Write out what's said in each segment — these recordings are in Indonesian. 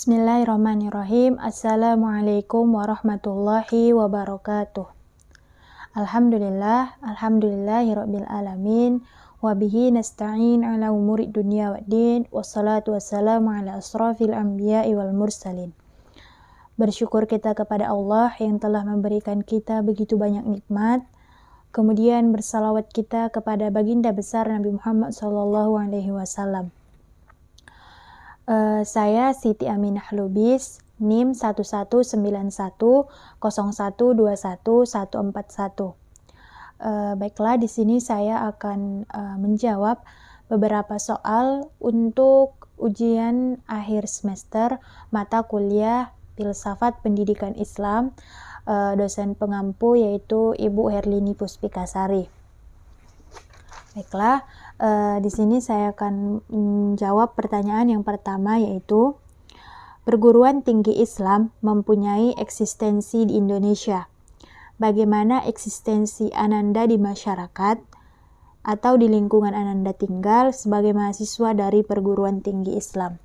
Bismillahirrahmanirrahim. Assalamualaikum warahmatullahi wabarakatuh. Alhamdulillahirabbil alamin. Wabihi nasta'in ala umuri dunya waddin. Wassalatu wassalamu ala asrafil anbiya'i wal mursalin. Bersyukur kita kepada Allah yang telah memberikan kita begitu banyak nikmat. Kemudian bersalawat kita kepada baginda besar Nabi Muhammad SAW. Saya Siti Aminah Lubis, NIM 119101211141. Baiklah, di sini saya akan menjawab beberapa soal untuk ujian akhir semester mata kuliah Filsafat Pendidikan Islam, dosen pengampu yaitu Ibu Herlini Puspikasari. Baiklah, di sini saya akan menjawab pertanyaan yang pertama, yaitu perguruan tinggi Islam mempunyai eksistensi di Indonesia. Bagaimana eksistensi Ananda di masyarakat atau di lingkungan Ananda tinggal sebagai mahasiswa dari perguruan tinggi Islam?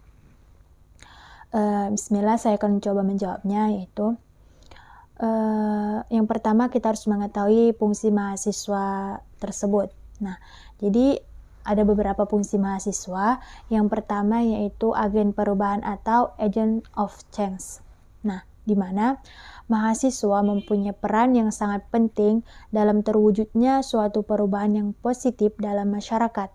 Bismillah, saya akan mencoba menjawabnya, yaitu yang pertama kita harus mengetahui fungsi mahasiswa tersebut. Nah, jadi ada beberapa fungsi mahasiswa. Yang pertama yaitu agen perubahan atau agent of change. Nah, di mana mahasiswa mempunyai peran yang sangat penting dalam terwujudnya suatu perubahan yang positif dalam masyarakat.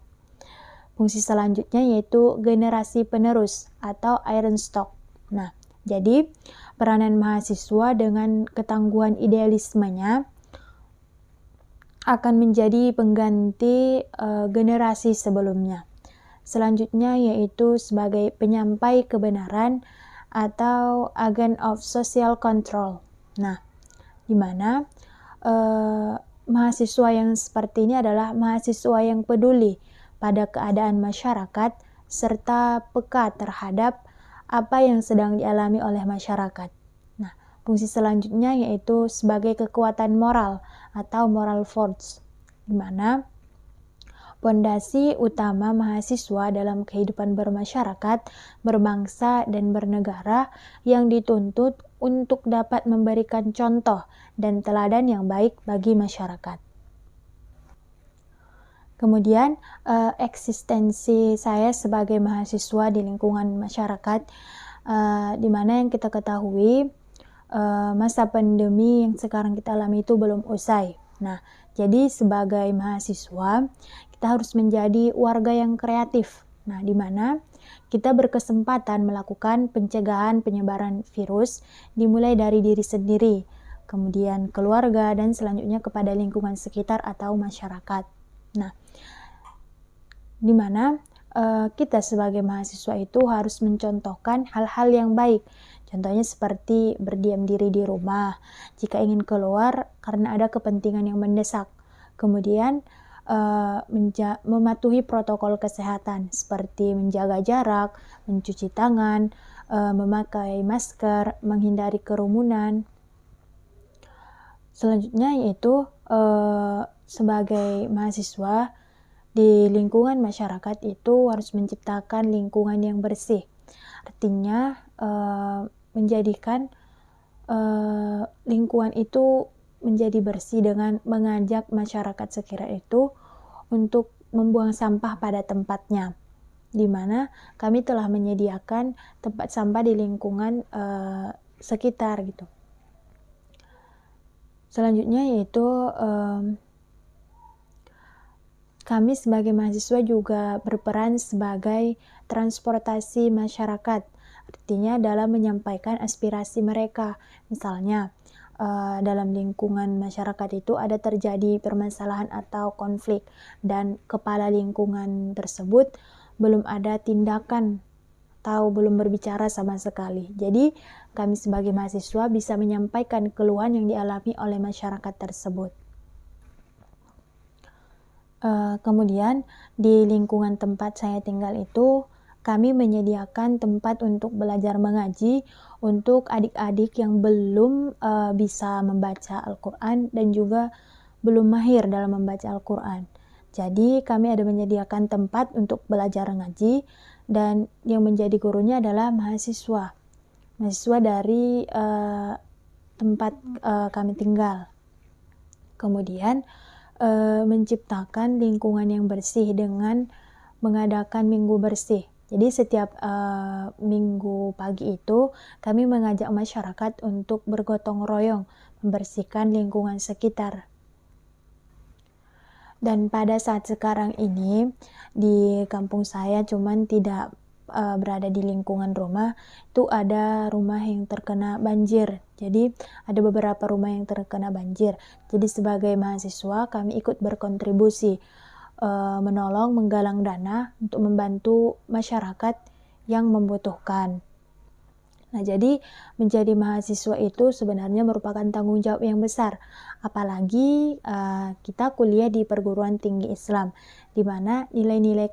Fungsi selanjutnya yaitu generasi penerus atau iron stock. Nah, jadi peranan mahasiswa dengan ketangguhan idealismenya akan menjadi pengganti generasi sebelumnya. Selanjutnya yaitu sebagai penyampai kebenaran atau agent of social control. Nah, di mana mahasiswa yang seperti ini adalah mahasiswa yang peduli pada keadaan masyarakat serta peka terhadap apa yang sedang dialami oleh masyarakat. Nah, fungsi selanjutnya yaitu sebagai kekuatan moral atau moral force, di mana pondasi utama mahasiswa dalam kehidupan bermasyarakat, berbangsa, dan bernegara yang dituntut untuk dapat memberikan contoh dan teladan yang baik bagi masyarakat. Kemudian, eksistensi saya sebagai mahasiswa di lingkungan masyarakat, di mana yang kita ketahui masa pandemi yang sekarang kita alami itu belum usai. Nah, jadi sebagai mahasiswa kita harus menjadi warga yang kreatif. Nah, di mana kita berkesempatan melakukan pencegahan penyebaran virus dimulai dari diri sendiri, kemudian keluarga, dan selanjutnya kepada lingkungan sekitar atau masyarakat. Nah, di mana kita sebagai mahasiswa itu harus mencontohkan hal-hal yang baik. Contohnya seperti berdiam diri di rumah jika ingin keluar karena ada kepentingan yang mendesak. Kemudian mematuhi protokol kesehatan seperti menjaga jarak, mencuci tangan, memakai masker, menghindari kerumunan. Selanjutnya yaitu sebagai mahasiswa di lingkungan masyarakat itu harus menciptakan lingkungan yang bersih. Artinya menjadikan lingkungan itu menjadi bersih dengan mengajak masyarakat sekitar itu untuk membuang sampah pada tempatnya, di mana kami telah menyediakan tempat sampah di lingkungan sekitar gitu. Selanjutnya yaitu kami sebagai mahasiswa juga berperan sebagai transportasi masyarakat. Artinya dalam menyampaikan aspirasi mereka. Misalnya dalam lingkungan masyarakat itu ada terjadi permasalahan atau konflik dan kepala lingkungan tersebut belum ada tindakan atau belum berbicara sama sekali. Jadi kami sebagai mahasiswa bisa menyampaikan keluhan yang dialami oleh masyarakat tersebut. Kemudian di lingkungan tempat saya tinggal itu kami menyediakan tempat untuk belajar mengaji untuk adik-adik yang belum bisa membaca Al-Quran dan juga belum mahir dalam membaca Al-Quran. Jadi kami ada menyediakan tempat untuk belajar ngaji dan yang menjadi gurunya adalah mahasiswa. mahasiswa dari tempat kami tinggal. Kemudian menciptakan lingkungan yang bersih dengan mengadakan minggu bersih. Jadi setiap minggu pagi itu kami mengajak masyarakat untuk bergotong royong membersihkan lingkungan sekitar. Dan pada saat sekarang ini di kampung saya cuman tidak berada di lingkungan rumah, itu ada rumah yang terkena banjir. Jadi ada beberapa rumah yang terkena banjir. Jadi sebagai mahasiswa kami ikut berkontribusi menolong menggalang dana untuk membantu masyarakat yang membutuhkan. Nah, jadi menjadi mahasiswa itu sebenarnya merupakan tanggung jawab yang besar, apalagi kita kuliah di perguruan tinggi Islam, di mana nilai-nilai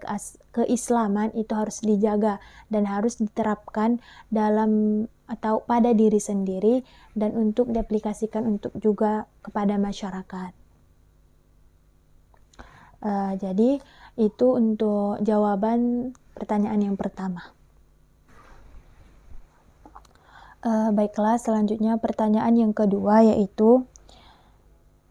keislaman itu harus dijaga dan harus diterapkan dalam atau pada diri sendiri dan untuk diaplikasikan untuk juga kepada masyarakat. Jadi itu untuk jawaban pertanyaan yang pertama. Baiklah, selanjutnya pertanyaan yang kedua, yaitu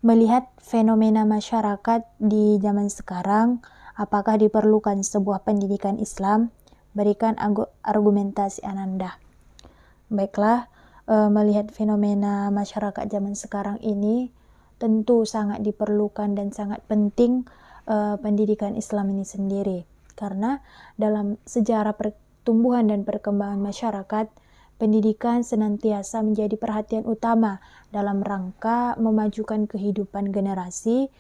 melihat fenomena masyarakat di zaman sekarang, apakah diperlukan sebuah pendidikan Islam? Berikan argumentasi Ananda. Baiklah, melihat fenomena masyarakat zaman sekarang ini, tentu sangat diperlukan dan sangat penting pendidikan Islam ini sendiri. Karena dalam sejarah pertumbuhan dan perkembangan masyarakat, pendidikan senantiasa menjadi perhatian utama dalam rangka memajukan kehidupan generasi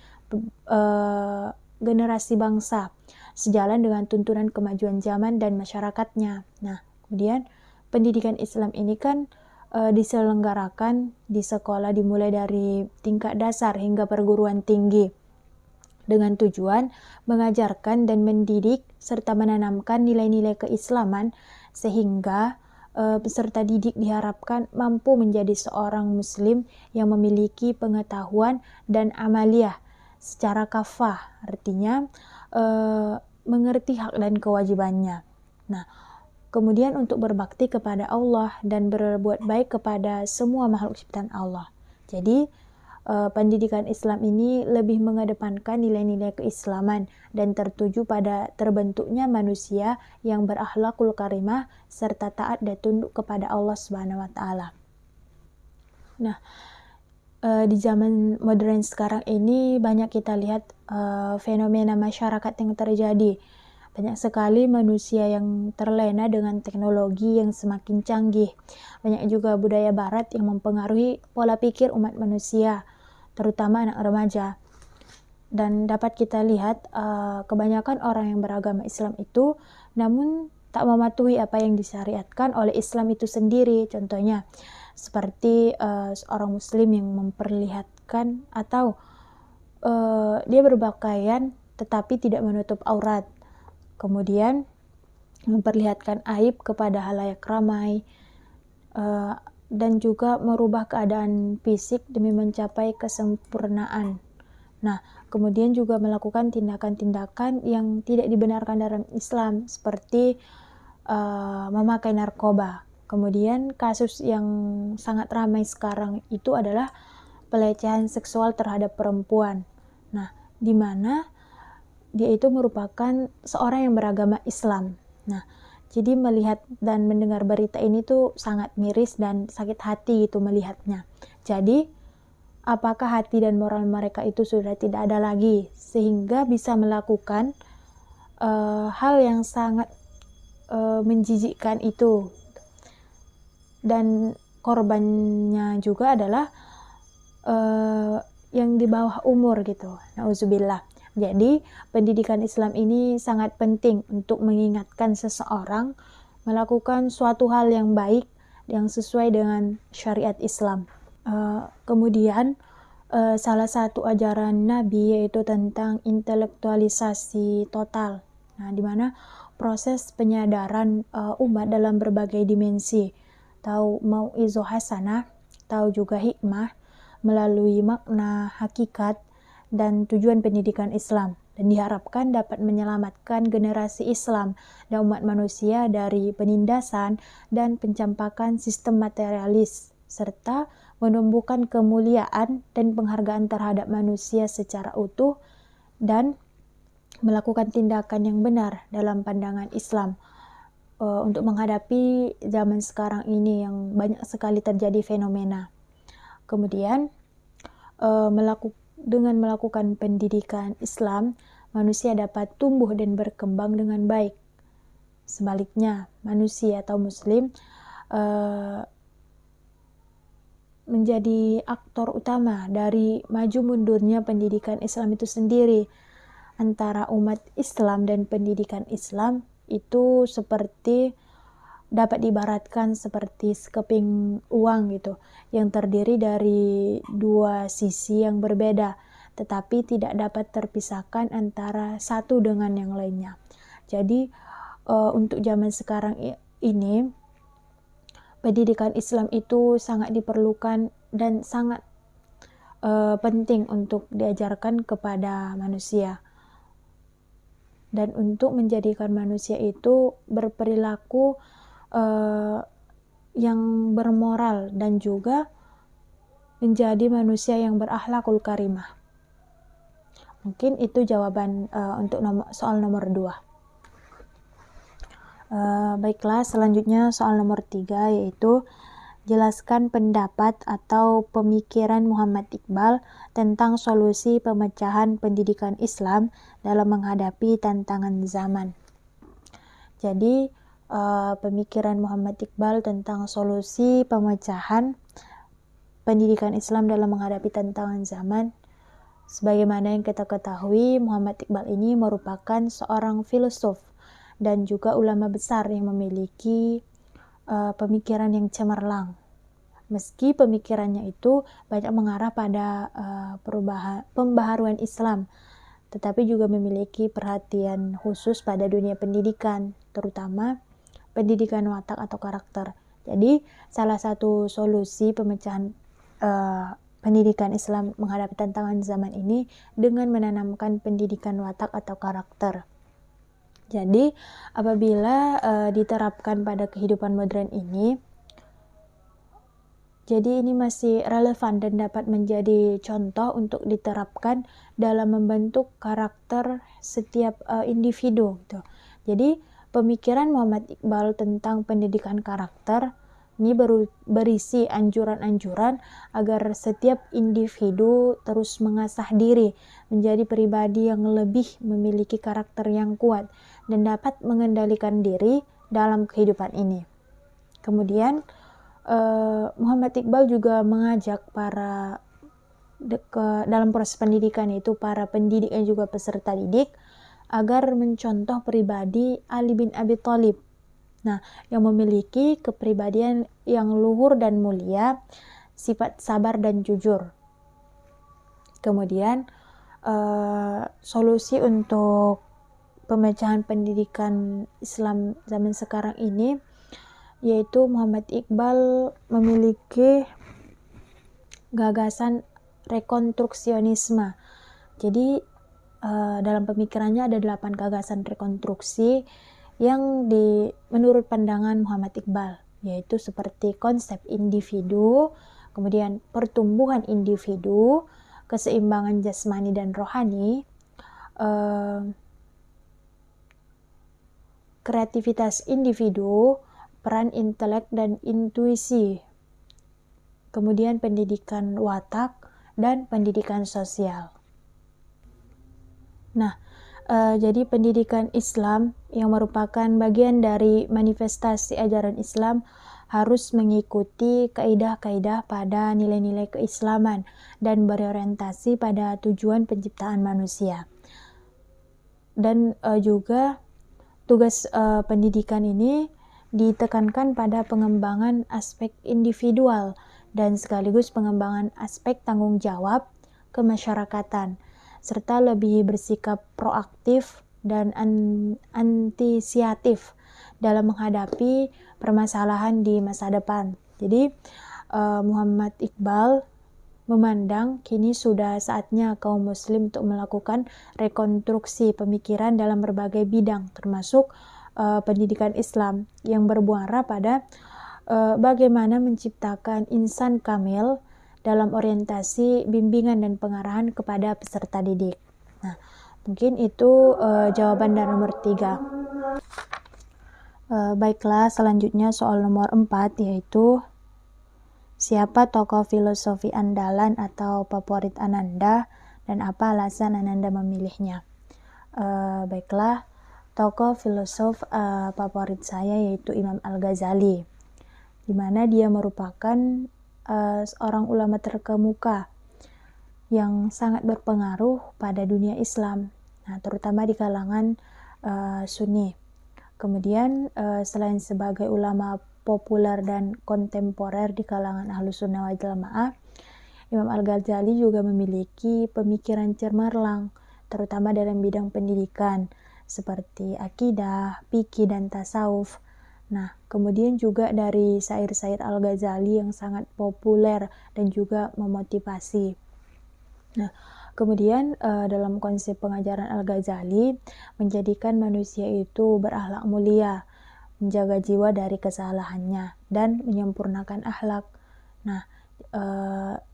bangsa sejalan dengan tuntunan kemajuan zaman dan masyarakatnya. Nah, kemudian pendidikan Islam ini kan diselenggarakan di sekolah dimulai dari tingkat dasar hingga perguruan tinggi dengan tujuan mengajarkan dan mendidik serta menanamkan nilai-nilai keislaman sehingga peserta didik diharapkan mampu menjadi seorang muslim yang memiliki pengetahuan dan amaliyah secara kafah, artinya mengerti hak dan kewajibannya. Nah, kemudian untuk berbakti kepada Allah dan berbuat baik kepada semua makhluk ciptaan Allah. Jadi pendidikan Islam ini lebih mengedepankan nilai-nilai keislaman dan tertuju pada terbentuknya manusia yang berakhlakul karimah serta taat dan tunduk kepada Allah Subhanahu wa taala. Nah, di zaman modern sekarang ini banyak kita lihat fenomena masyarakat yang terjadi. Banyak sekali manusia yang terlena dengan teknologi yang semakin canggih. Banyak juga budaya barat yang mempengaruhi pola pikir umat manusia, terutama anak remaja. Dan dapat kita lihat kebanyakan orang yang beragama Islam itu namun tak mematuhi apa yang disyariatkan oleh Islam itu sendiri. Contohnya seperti seorang muslim yang memperlihatkan atau dia berpakaian tetapi tidak menutup aurat, kemudian memperlihatkan aib kepada halayak ramai, dan juga merubah keadaan fisik demi mencapai kesempurnaan. Nah, kemudian juga melakukan tindakan-tindakan yang tidak dibenarkan dalam Islam, seperti memakai narkoba. Kemudian kasus yang sangat ramai sekarang itu adalah pelecehan seksual terhadap perempuan. Nah, di mana dia itu merupakan seorang yang beragama Islam. Nah, jadi melihat dan mendengar berita ini tuh sangat miris dan sakit hati gitu melihatnya. Jadi apakah hati dan moral mereka itu sudah tidak ada lagi sehingga bisa melakukan hal yang sangat menjijikkan itu. Dan korbannya juga adalah yang di bawah umur gitu. Nauzubillah. Jadi, pendidikan Islam ini sangat penting untuk mengingatkan seseorang melakukan suatu hal yang baik yang sesuai dengan syariat Islam. Kemudian, salah satu ajaran Nabi yaitu tentang intelektualisasi total. Nah, di mana proses penyadaran umat dalam berbagai dimensi, tahu mau'izah hasanah, tahu juga hikmah melalui makna, hakikat, dan tujuan pendidikan Islam. dan diharapkan dapat menyelamatkan generasi Islam dan umat manusia dari penindasan dan pencampakan sistem materialis, serta menumbuhkan kemuliaan dan penghargaan terhadap manusia secara utuh dan melakukan tindakan yang benar dalam pandangan Islam untuk menghadapi zaman sekarang ini yang banyak sekali terjadi fenomena. Kemudian dengan melakukan pendidikan Islam, manusia dapat tumbuh dan berkembang dengan baik. Sebaliknya, manusia atau Muslim menjadi aktor utama dari maju mundurnya pendidikan Islam itu sendiri. Antara umat Islam dan pendidikan Islam itu seperti dapat diibaratkan seperti sekeping uang gitu, yang terdiri dari dua sisi yang berbeda, tetapi tidak dapat terpisahkan antara satu dengan yang lainnya. Jadi untuk zaman sekarang ini, pendidikan Islam itu sangat diperlukan dan sangat penting untuk diajarkan kepada manusia. Dan untuk menjadikan manusia itu berperilaku yang bermoral dan juga menjadi manusia yang berakhlakul karimah. Mungkin itu jawaban untuk soal nomor 2. Baiklah, selanjutnya soal nomor 3, yaitu jelaskan pendapat atau pemikiran Muhammad Iqbal tentang solusi pemecahan pendidikan Islam dalam menghadapi tantangan zaman. Jadi, pemikiran Muhammad Iqbal tentang solusi pemecahan pendidikan Islam dalam menghadapi tantangan zaman. Sebagaimana yang kita ketahui, Muhammad Iqbal ini merupakan seorang filosof dan juga ulama besar yang memiliki pemikiran yang cemerlang. Meski pemikirannya itu banyak mengarah pada pembaharuan Islam, tetapi juga memiliki perhatian khusus pada dunia pendidikan, terutama pendidikan watak atau karakter. Jadi, salah satu solusi pemecahan pendidikan Islam menghadapi tantangan zaman ini dengan menanamkan pendidikan watak atau karakter. Jadi, apabila diterapkan pada kehidupan modern ini, jadi ini masih relevan dan dapat menjadi contoh untuk diterapkan dalam membentuk karakter setiap individu. Gitu. Jadi, pemikiran Muhammad Iqbal tentang pendidikan karakter ini berisi anjuran-anjuran agar setiap individu terus mengasah diri menjadi pribadi yang lebih memiliki karakter yang kuat dan dapat mengendalikan diri dalam kehidupan ini. Kemudian Muhammad Iqbal juga mengajak dalam proses pendidikan itu para pendidik dan juga peserta didik agar mencontoh pribadi Ali bin Abi Thalib. Nah, yang memiliki kepribadian yang luhur dan mulia, sifat sabar dan jujur. Kemudian solusi untuk pemecahan pendidikan Islam zaman sekarang ini, yaitu Muhammad Iqbal memiliki gagasan rekonstruksionisme. Jadi dalam pemikirannya ada 8 gagasan rekonstruksi yang menurut pandangan Muhammad Iqbal, yaitu seperti konsep individu, kemudian pertumbuhan individu, keseimbangan jasmani dan rohani, kreativitas individu, peran intelek dan intuisi, kemudian pendidikan watak dan pendidikan sosial. Nah, jadi pendidikan Islam yang merupakan bagian dari manifestasi ajaran Islam harus mengikuti kaidah-kaidah pada nilai-nilai keislaman dan berorientasi pada tujuan penciptaan manusia. Dan juga tugas pendidikan ini ditekankan pada pengembangan aspek individual dan sekaligus pengembangan aspek tanggung jawab kemasyarakatan, serta lebih bersikap proaktif dan antisiatif dalam menghadapi permasalahan di masa depan. Jadi Muhammad Iqbal memandang kini sudah saatnya kaum muslim untuk melakukan rekonstruksi pemikiran dalam berbagai bidang, termasuk pendidikan Islam yang bermuara pada bagaimana menciptakan insan kamil dalam orientasi bimbingan dan pengarahan kepada peserta didik. Nah, mungkin itu jawaban dari nomor 3. Baiklah, selanjutnya soal nomor 4, yaitu siapa tokoh filosofi andalan atau favorit Ananda dan apa alasan Ananda memilihnya? Baiklah, tokoh filosof favorit saya yaitu Imam Al-Ghazali, di mana dia merupakan seorang ulama terkemuka yang sangat berpengaruh pada dunia Islam, nah, terutama di kalangan Sunni. Kemudian selain sebagai ulama populer dan kontemporer di kalangan Ahlus Sunnah wal Jamaah, Imam Al-Ghazali juga memiliki pemikiran cemerlang, terutama dalam bidang pendidikan, seperti akidah, fikih, dan tasawuf. Nah, kemudian juga dari syair-syair Al-Ghazali yang sangat populer dan juga memotivasi. Nah, kemudian dalam konsep pengajaran Al-Ghazali menjadikan manusia itu berakhlak mulia, menjaga jiwa dari kesalahannya, dan menyempurnakan akhlak. Nah,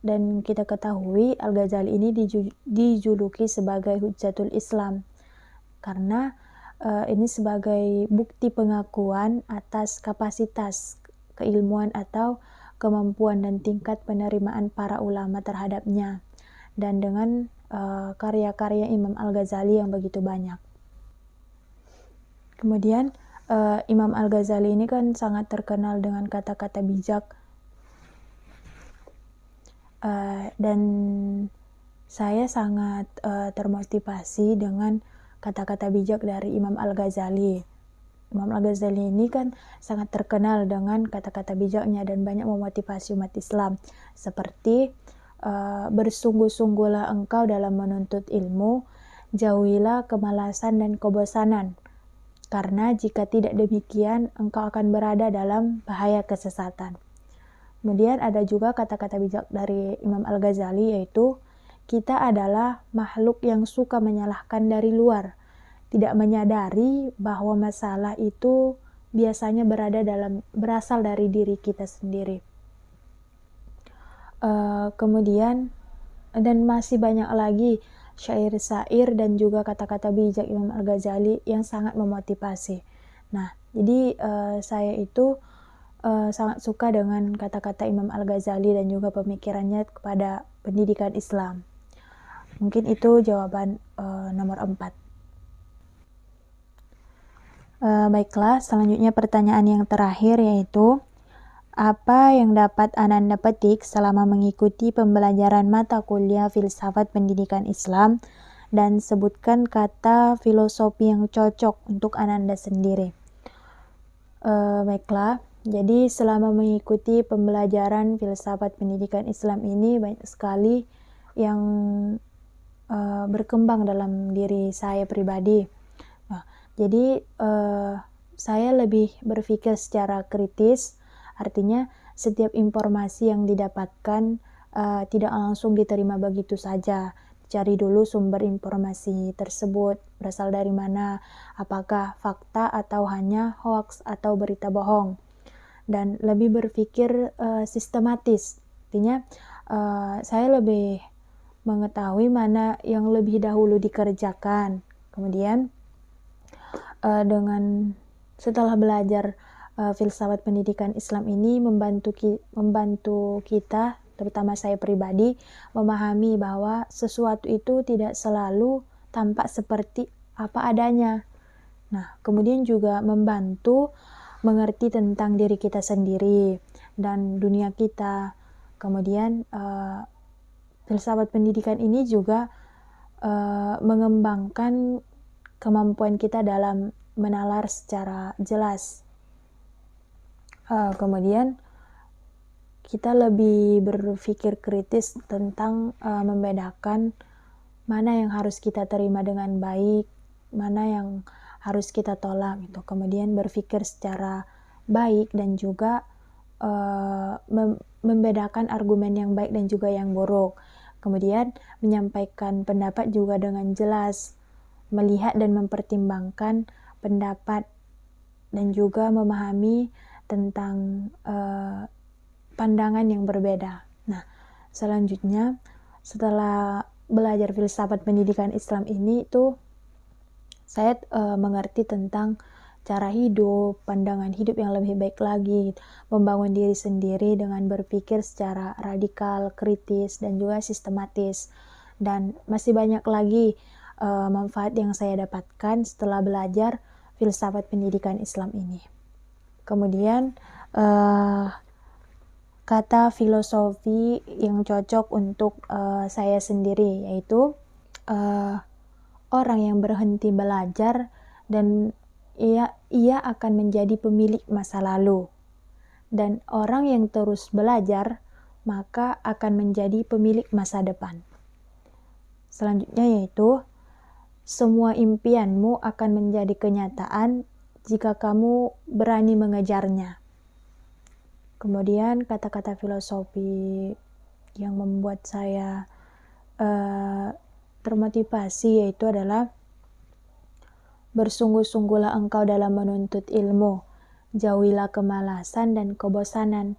dan kita ketahui Al-Ghazali ini dijuluki sebagai Hujjatul Islam karena ini sebagai bukti pengakuan atas kapasitas keilmuan atau kemampuan dan tingkat penerimaan para ulama terhadapnya, dan dengan karya-karya Imam Al-Ghazali yang begitu banyak. Kemudian Imam Al-Ghazali ini kan sangat terkenal dengan kata-kata bijak, dan saya sangat termotivasi dengan kata-kata bijak dari Imam Al-Ghazali. Imam Al-Ghazali ini kan sangat terkenal dengan kata-kata bijaknya dan banyak memotivasi umat Islam, seperti bersungguh-sungguhlah engkau dalam menuntut ilmu, jauhilah kemalasan dan kebosanan, karena jika tidak demikian engkau akan berada dalam bahaya kesesatan. Kemudian ada juga kata-kata bijak dari Imam Al-Ghazali, yaitu kita adalah makhluk yang suka menyalahkan dari luar, tidak menyadari bahwa masalah itu biasanya berasal dari diri kita sendiri. Kemudian dan masih banyak lagi syair-syair dan juga kata-kata bijak Imam Al-Ghazali yang sangat memotivasi. Nah, jadi saya itu sangat suka dengan kata-kata Imam Al-Ghazali dan juga pemikirannya kepada pendidikan Islam. Mungkin itu jawaban nomor 4. Baiklah, selanjutnya pertanyaan yang terakhir, yaitu apa yang dapat Ananda petik selama mengikuti pembelajaran mata kuliah filsafat pendidikan Islam, dan sebutkan kata filosofi yang cocok untuk Ananda sendiri. Baiklah, jadi selama mengikuti pembelajaran filsafat pendidikan Islam ini banyak sekali yang berkembang dalam diri saya pribadi. Nah, jadi saya lebih berpikir secara kritis. Artinya setiap informasi yang didapatkan tidak langsung diterima begitu saja. Cari dulu sumber informasi tersebut berasal dari mana, apakah fakta atau hanya hoax atau berita bohong. Dan lebih berpikir sistematis. Artinya saya lebih mengetahui mana yang lebih dahulu dikerjakan. Kemudian dengan setelah belajar filsafat pendidikan Islam ini membantu kita, terutama saya pribadi, memahami bahwa sesuatu itu tidak selalu tampak seperti apa adanya. Nah, kemudian juga membantu mengerti tentang diri kita sendiri dan dunia kita. Kemudian filsafat pendidikan ini juga mengembangkan kemampuan kita dalam menalar secara jelas. Kemudian kita lebih berpikir kritis tentang membedakan mana yang harus kita terima dengan baik, mana yang harus kita tolak Kemudian berpikir secara baik dan juga membedakan argumen yang baik dan juga yang buruk. Kemudian menyampaikan pendapat juga dengan jelas, melihat dan mempertimbangkan pendapat dan juga memahami tentang pandangan yang berbeda. Nah, selanjutnya setelah belajar filsafat pendidikan Islam ini itu saya mengerti tentang cara hidup, pandangan hidup yang lebih baik lagi, membangun diri sendiri dengan berpikir secara radikal, kritis, dan juga sistematis. Dan masih banyak lagi manfaat yang saya dapatkan setelah belajar filsafat pendidikan Islam ini. Kemudian kata filosofi yang cocok untuk saya sendiri yaitu orang yang berhenti belajar dan ia akan menjadi pemilik masa lalu, dan orang yang terus belajar maka akan menjadi pemilik masa depan. Selanjutnya yaitu semua impianmu akan menjadi kenyataan jika kamu berani mengejarnya. Kemudian kata-kata filosofi yang membuat saya termotivasi yaitu adalah bersungguh-sungguhlah engkau dalam menuntut ilmu, jauhilah kemalasan dan kebosanan,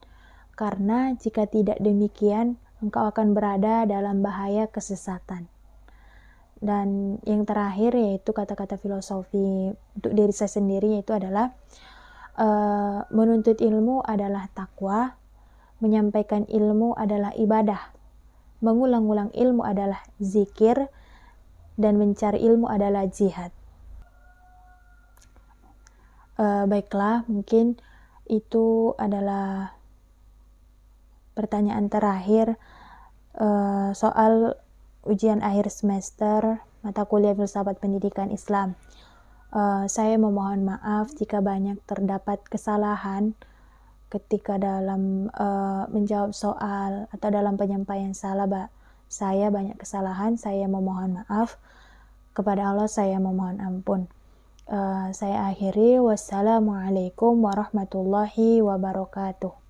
karena jika tidak demikian, engkau akan berada dalam bahaya kesesatan. Dan yang terakhir yaitu kata-kata filosofi untuk diri saya sendiri yaitu adalah menuntut ilmu adalah takwa, menyampaikan ilmu adalah ibadah, mengulang-ulang ilmu adalah zikir, dan mencari ilmu adalah jihad. Baiklah, mungkin itu adalah pertanyaan terakhir soal ujian akhir semester mata kuliah filsafat pendidikan Islam. Saya memohon maaf jika banyak terdapat kesalahan ketika dalam menjawab soal atau dalam penyampaian saya banyak kesalahan. Saya memohon maaf. Kepada Allah saya memohon ampun. Saya akhiri. Wassalamualaikum warahmatullahi wabarakatuh.